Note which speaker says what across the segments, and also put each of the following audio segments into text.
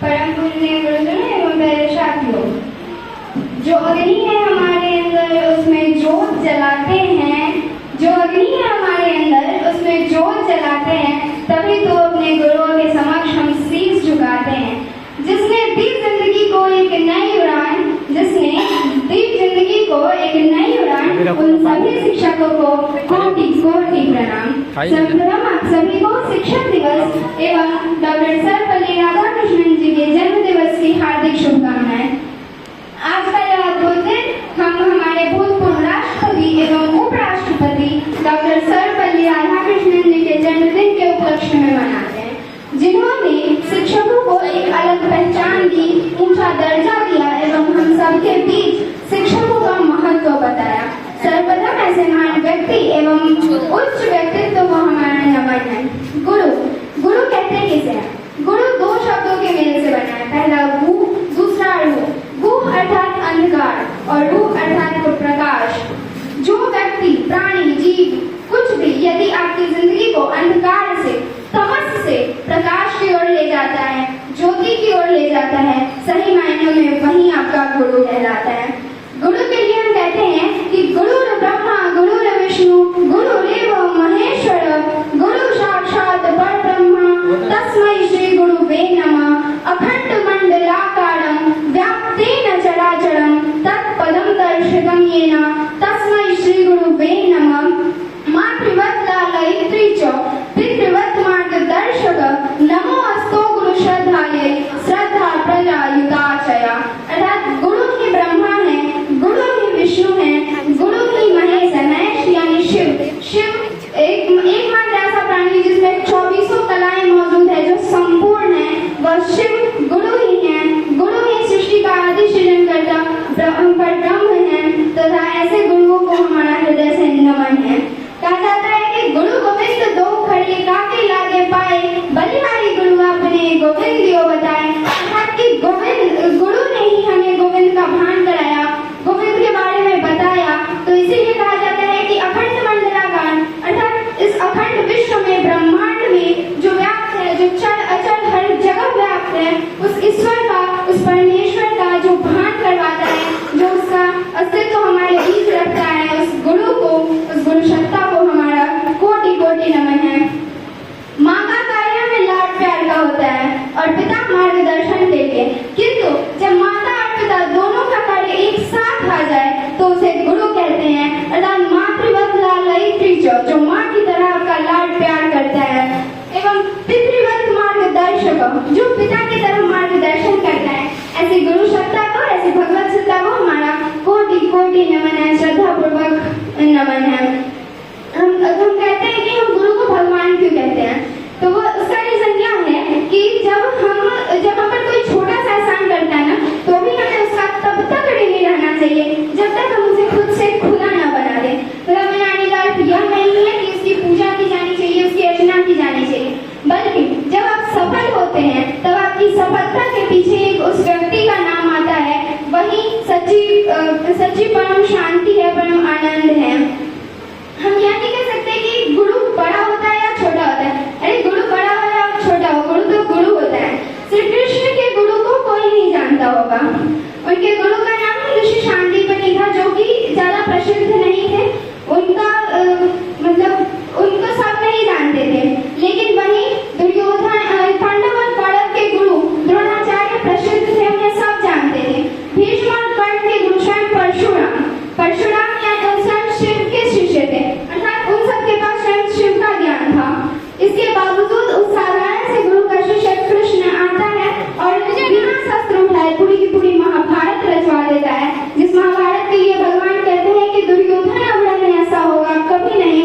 Speaker 1: परम पूजनीय गुरुजनों एवं प्यारे साथियों, जो अग्नि है हमारे अंदर उसमें जोत जलाते हैं, जो अग्नि है हमारे अंदर उसमें जोत जलाते हैं, तभी तो अपने गुरुओं के समक्ष हम शीश झुकाते हैं। जिसने दी जिंदगी को एक नई उड़ान, जिसने दी जिंदगी को एक नई उड़ान, उन सभी शिक्षकों को कोटि कोटि प्रणाम। सर्वप्रथम आप सभी को शिक्षक दिवस एवं डॉक्टर सर्वपल्ली राधाकृष्णन जी के जन्म दिवस की हार्दिक शुभकामनाएं। आज का यह अद्भुत दिन हम हमारे भूतपूर्व राष्ट्रपति एवं उपराष्ट्रपति डॉक्टर सर्वपल्ली राधाकृष्णन जी के जन्मदिन के उपलक्ष्य में मनाते हैं, जिन्होंने शिक्षकों को एक अलग पहचान दी, ऊंचा दर्जा दिया एवं हम सबके बीच शिक्षकों का महत्व बताया। सर्वप्रथम ऐसे महान व्यक्ति एवं उच्च व्यक्तित्व को हमारा नमन है। गुरु, गुरु कहते किसे हैं? गुरु दो शब्दों के मेल से बना है, पहला गु, दूसरा रू। गु अर्थात अंधकार और रू अर्थात प्रकाश। जो व्यक्ति, प्राणी, जीव कुछ भी यदि आपकी जिंदगी को अंधकार से, तमस से प्रकाश की ओर ले जाता है, ज्योति की ओर ले जाता है, सही मायनों में वही आपका गुरु कहलाता है। गुरु के लिए हम कहते हैं कि गुरुर ब्रह्मा गुरुर विष्णु गुरुरेव महेश्वर गुरु साक्षात परब्रह्म तस्मै श्री गुरुवे नमः। अखंड मंडलाकारं व्याप्तेन चराचरं तत्पदं दर्शकं येन तस्मै श्री गुरुवे नमः। मातृवत् लालयित्री च पितृवत् मार्गदर्शक नमो अस्तु गुरु श्रद्धायै श्रद्धा प्रजायुताचया। अर्थात गुरु ही ब्रह्मा है, गुरु ही विष्णु है, गुरु ही महेश है। महेश यानी शिव। शिव एकमात्र ऐसा प्राणी जिसमें 24 कलाएं मौजूद है, जो संपूर्ण है, वह शिव गुरु ही है। गुरु ही सृष्टि का आदि सृजन करता ब्रह्म है, तथा ऐसे गुरुओं को हमारा हृदय से नमन है। कहा जाता है कि गुरु गोविंद दो खड़े काके लागे पाए, बलिहारी गुरु आपने गोविंद दियो बताए। अर्थात कि गोविंद, गुरु ने ही हमें गोविंद का भान कराया, गोविंद के बारे में बताया। तो इसीलिए कहा जाता है कि अखंड मंडलाकार, अर्थात इस अखंड विश्व में, ब्रह्मांड में जो व्याप्त है, जो चल अचल हर जगह व्याप्त है, उस ईश्वर का, उस परमेश्वर का जो भान करवाता है, जो उसका अस्तित्व हमारे बीच रखता है, उस गुरु को, उस गुरु सत्ता को हमारा कोटि कोटि नमन है। माँ का कार्य में लाड प्यार का होता है और पिता मार्गदर्शन देते, किंतु जब माता और पिता दोनों का कार्य एक साथ आ जाए तो उसे गुरु कहते हैं। अर्थात मातृवत् लालयित्री च, जो माँ की तरह आपका लाड प्यार करता है, एवं पितृवत् मार्गदर्शक, जो पिता की तरह मार्गदर्शन करता है। ऐसी गुरु सत्ता को, ऐसी भगवत सत्ता को हमारा कोटि कोटि नमन है, श्रद्धा पूर्वक नमन है। हम कहते हैं कि हम गुरु को भगवान क्यों कहते हैं, तो वो उसका रीजन क्या है कि जब हम पर कोई छोटा सा एहसान करता है ना, तो भी हमें उसका तब तक ऋणी रहना चाहिए जब तक हम उसे खुद से खुदा ना बना दे। मतलब बनाने का अर्थ यह नहीं है कि उसकी पूजा की जानी चाहिए, उसकी अर्चना की जानी चाहिए, बल्कि जब आप सफल होते हैं तब आपकी सफलता के पीछे एक उस व्यक्ति का नाम आता है, वही सच्ची परम शांति है, परम आनंद है। हम यह नहीं कह सकते कि गुरु बड़ा होता है या छोटा होता है। अरे गुरु बड़ा हो या छोटा हो, गुरु तो गुरु होता है। श्री कृष्ण के गुरु को कोई नहीं जानता होगा। उनके गुरु का नाम ऋषि शांतिपनि था, जो कि ज्यादा प्रसिद्ध नहीं थे। उनका मतलब उनको सब नहीं जानते थे, लेकिन वही दुर्योधन, पांडव और कौरव के गुरु द्रोणाचार्य प्रसिद्ध थे, उन्हें सब जानते थे। भीष्म और कर्ण के गुरु स्वयं परशुराम या स्वयं शिव के शिष्य थे, अर्थात उन सबके पास स्वयं शिव का ज्ञान था। इसके बावजूद उस साधारण से गुरु का शिष्य कृष्ण आता है और बिना शस्त्र उठाए पूरी की पूरी महाभारत रचवा देता है, जिस महाभारत के लिए भगवान कहते हैं कि दुर्योधन अब ऐसा होगा कभी नहीं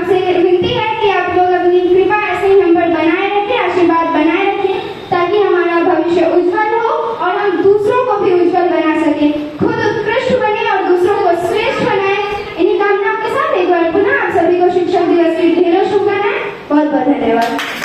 Speaker 1: आपसे विनती है कि आप लोग अपनी कृपा ऐसे ही हम पर बनाए रखें, आशीर्वाद बनाए रखें, ताकि हमारा भविष्य उज्जवल हो और हम दूसरों को भी उज्जवल बना सके, खुद उत्कृष्ट बने और दूसरों को श्रेष्ठ बनाए। इन्हीं कामनाओं के साथ एक बार पुनः आप सभी को शिक्षक दिवस की ढेरों शुभकामनाएं। बहुत बहुत धन्यवाद।